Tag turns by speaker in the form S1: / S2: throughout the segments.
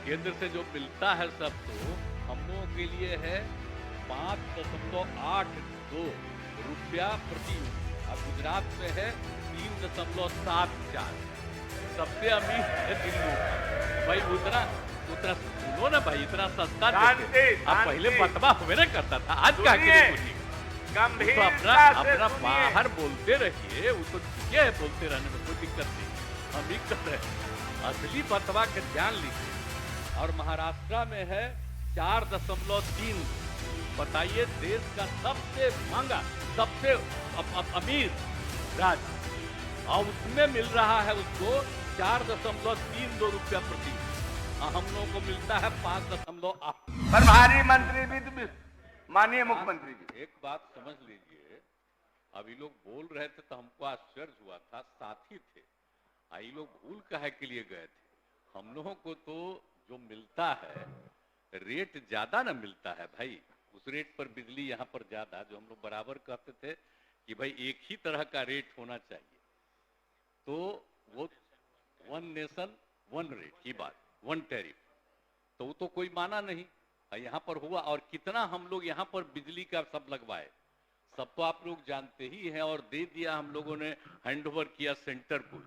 S1: केंद्र से जो मिलता है सब तो हम लोगों के लिए है 5.82 रुपया प्रति यूनिट और गुजरात में है 3.74। सबसे अमीर है दिल्ली का। भाई उतना सुनो ना भाई, इतना सस्ता देते आप पहले बतवा हुए ना करता था, आज का तो अपना बाहर बोलते रहिए, वो तो ठीक है बोलते रहने में कोई दिक्कत नहीं, हम ही कर रहे हैं। असली बतवा के ध्यान लीजिए। और महाराष्ट्र में है 4.3। बताइए देश का सबसे महंगा, सबसे अमीर राज्य, और उसमें मिल रहा है उसको 4.32 रुपया प्रति, हम लोगों को मिलता है 5.8।
S2: प्रभारी मंत्री भी माननीय मुख्यमंत्री जी,
S1: एक बात समझ लीजिए, अभी लोग बोल रहे थे तो हमको आश्चर्य हुआ था, साथी थे, ये लोग भूल काहे के लिए गए थे। हम लोगों को तो जो मिलता है रेट ज्यादा ना मिलता है भाई, उस रेट पर बिजली यहाँ पर ज्यादा, जो हम लोग बराबर कहते थे कि भाई एक ही तरह का रेट होना चाहिए, तो वो वन नेशन वन रेट की बात, वन टैरिफ, तो वो तो कोई माना नहीं, यहाँ पर हुआ। और कितना हम लोग यहाँ पर बिजली का सब लगवाए, सब तो आप लोग जानते ही हैं, और दे दिया हम लोगों ने, हैंडओवर किया सेंटर को,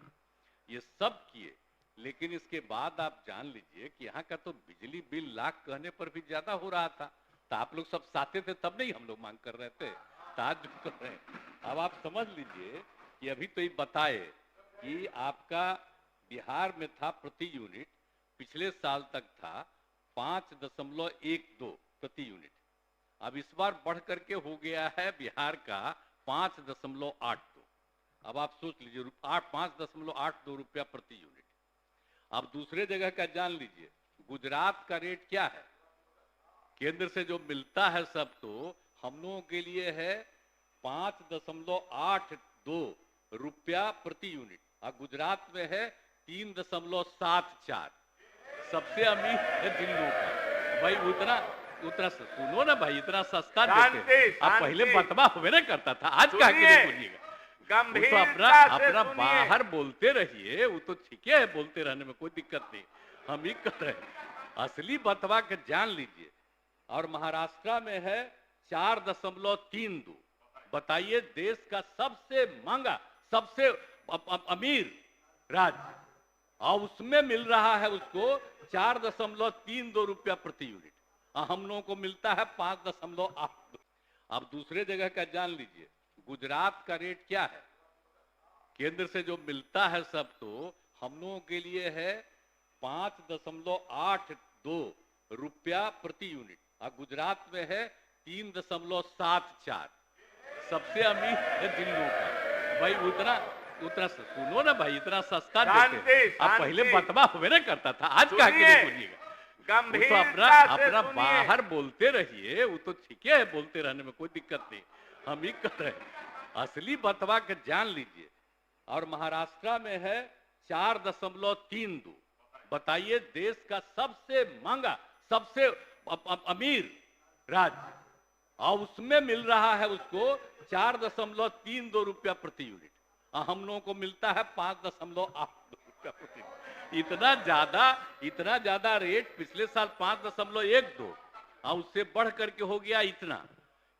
S1: ये सब किए। लेकिन इसके बाद आप जान लीजिए कि यहाँ का तो बिजली बिल लाख कहने पर भी ज्यादा हो रहा था, तो आप लोग सब साथे थे तब नहीं हम लोग मांग कर रहे थे, आज जो कर रहे हैं। अब आप समझ लीजिए कि अभी तो ये बताए कि आपका बिहार में था प्रति यूनिट, पिछले साल तक था 5.12 प्रति यूनिट, अब इस बार बढ़ करके हो गया है बिहार का 5.82। अब आप सोच लीजिए 5.82 रुपया प्रति यूनिट। अब दूसरे जगह का जान लीजिए, गुजरात का रेट क्या है, केंद्र से जो मिलता है सब तो हम लोगों के लिए है 5.82 रुपया प्रति यूनिट, और गुजरात में है 3.74। सबसे अमीर है दिल्ली का। भाई उतना सुनो ना भाई, इतना सस्ता देते आप पहले बतवा हुए ना करता था, आज का बोलिएगा। तो अपना बाहर बोलते रहिए, वो तो ठीक है बोलते रहने में कोई दिक्कत नहीं, हम ही कर रहे हैं। असली बतवा के जान लीजिए। और महाराष्ट्र में है 4.32। बताइए देश का सबसे महंगा, सबसे अमीर राज्य, और उसमें मिल रहा है उसको 4.32 रुपया प्रति यूनिट, हम लोगों को मिलता है 5.8। अब दूसरे जगह का जान लीजिए, गुजरात का रेट क्या है, केंद्र से जो मिलता है सब तो हम लोगों के लिए है 5.82 रुपया प्रति यूनिट, और गुजरात में है 3.74। सबसे अमीर है दिल्ली का। भाई उतना सुनो ना भाई, इतना सस्ता देते आप पहले बतवा हुए ना करता था, आज का बोलिएगा। तो अपना बाहर बोलते रहिए, वो तो ठीक है बोलते रहने में कोई दिक्कत नहीं, हम ही कर रहे हैं। असली बतवा के जान लीजिए। और महाराष्ट्र में है 4.32। बताइए देश का सबसे महंगा, सबसे अमीर राज्य, और उसमें मिल रहा है उसको 4.32 रुपया प्रति यूनिट, हम लोगों को मिलता है 5.8 रुपया प्रति यूनिट। इतना ज्यादा रेट पिछले साल 5.12, और उससे बढ़ करके हो गया इतना।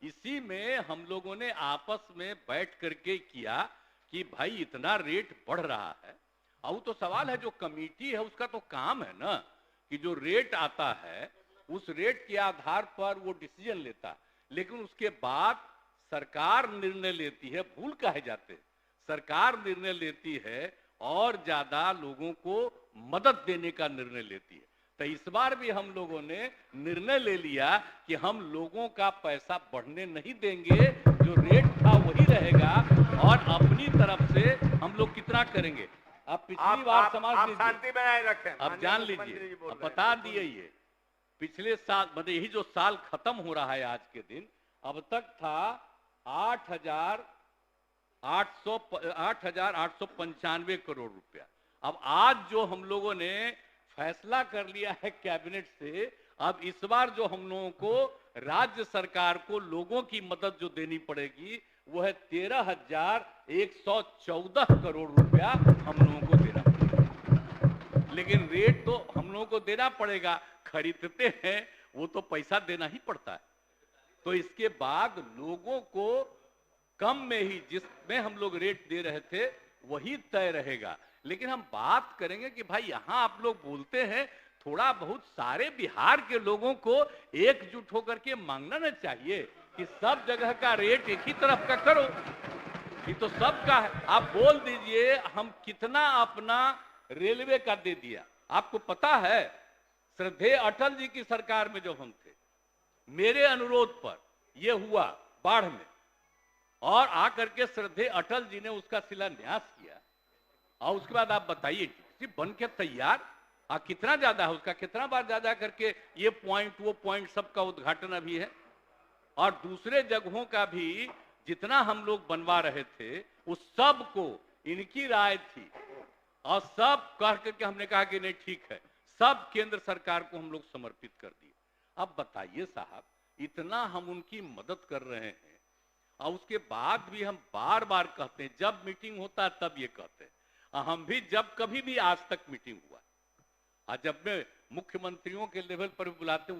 S1: इसी में हम लोगों ने आपस में बैठ करके किया कि भाई इतना रेट बढ़ रहा है, और तो सवाल है जो कमेटी है उसका तो काम है ना कि जो रेट आता है उस रेट के आधार पर वो डिसीजन लेता है, लेकिन उसके बाद सरकार निर्णय लेती है। भूल काहे जाते, सरकार निर्णय लेती है और ज्यादा लोगों को मदद देने का निर्णय लेती है। तो इस बार भी हम लोगों ने निर्णय ले लिया कि हम लोगों का पैसा बढ़ने नहीं देंगे, जो रेट था वही रहेगा, और अपनी तरफ से हम लोग कितना करेंगे। आप पिछली बार समझ लीजिए,
S2: शांति बनाए रखें,
S1: अब जान लीजिए, अब बता दिए, ये पिछले साल मतलब यही जो साल खत्म हो रहा है आज के दिन, अब तक था 8,895 करोड़ रुपया। अब आज जो हम लोगों ने फैसला कर लिया है कैबिनेट से, अब इस बार जो हम लोगों को राज्य सरकार को लोगों की मदद जो देनी पड़ेगी वो है 13,114 करोड़ रुपया हम लोगों को देना पड़ेगा। लेकिन रेट तो हम लोगों को देना पड़ेगा, खरीदते हैं वो तो पैसा देना ही पड़ता है। तो इसके बाद लोगों को कम में ही जिसमें हम लोग रेट दे रहे थे वही तय रहेगा। लेकिन हम बात करेंगे कि भाई यहां आप लोग बोलते हैं, थोड़ा बहुत सारे बिहार के लोगों को एकजुट होकर के मांगना ना चाहिए कि सब जगह का रेट एक ही तरफ का करो। ये तो सबका है। आप बोल दीजिए हम कितना अपना रेलवे का दे दिया। आपको पता है श्रद्धेय अटल जी की सरकार में जब हम थे, मेरे अनुरोध पर यह हुआ बाढ़ में, और आकर के श्रद्धेय अटल जी ने उसका शिलान्यास किया। और उसके बाद आप बताइए बन के तैयार कितना ज्यादा है उसका, कितना बार ज्यादा करके ये पॉइंट वो पॉइंट सबका उद्घाटन अभी है। और दूसरे जगहों का भी जितना हम लोग बनवा रहे थे उस सब को इनकी राय थी, और सब कह करके हमने कहा कि नहीं ठीक है, सब केंद्र सरकार को हम लोग समर्पित कर दिए। अब बताइए साहब, इतना हम उनकी मदद कर रहे हैं और उसके बाद भी हम बार बार कहते हैं, जब मीटिंग होता है तब ये कहते हैं। हम भी जब कभी भी आज तक मीटिंग हुआ और जब मैं मुख्यमंत्रियों के लेवल पर बुलाते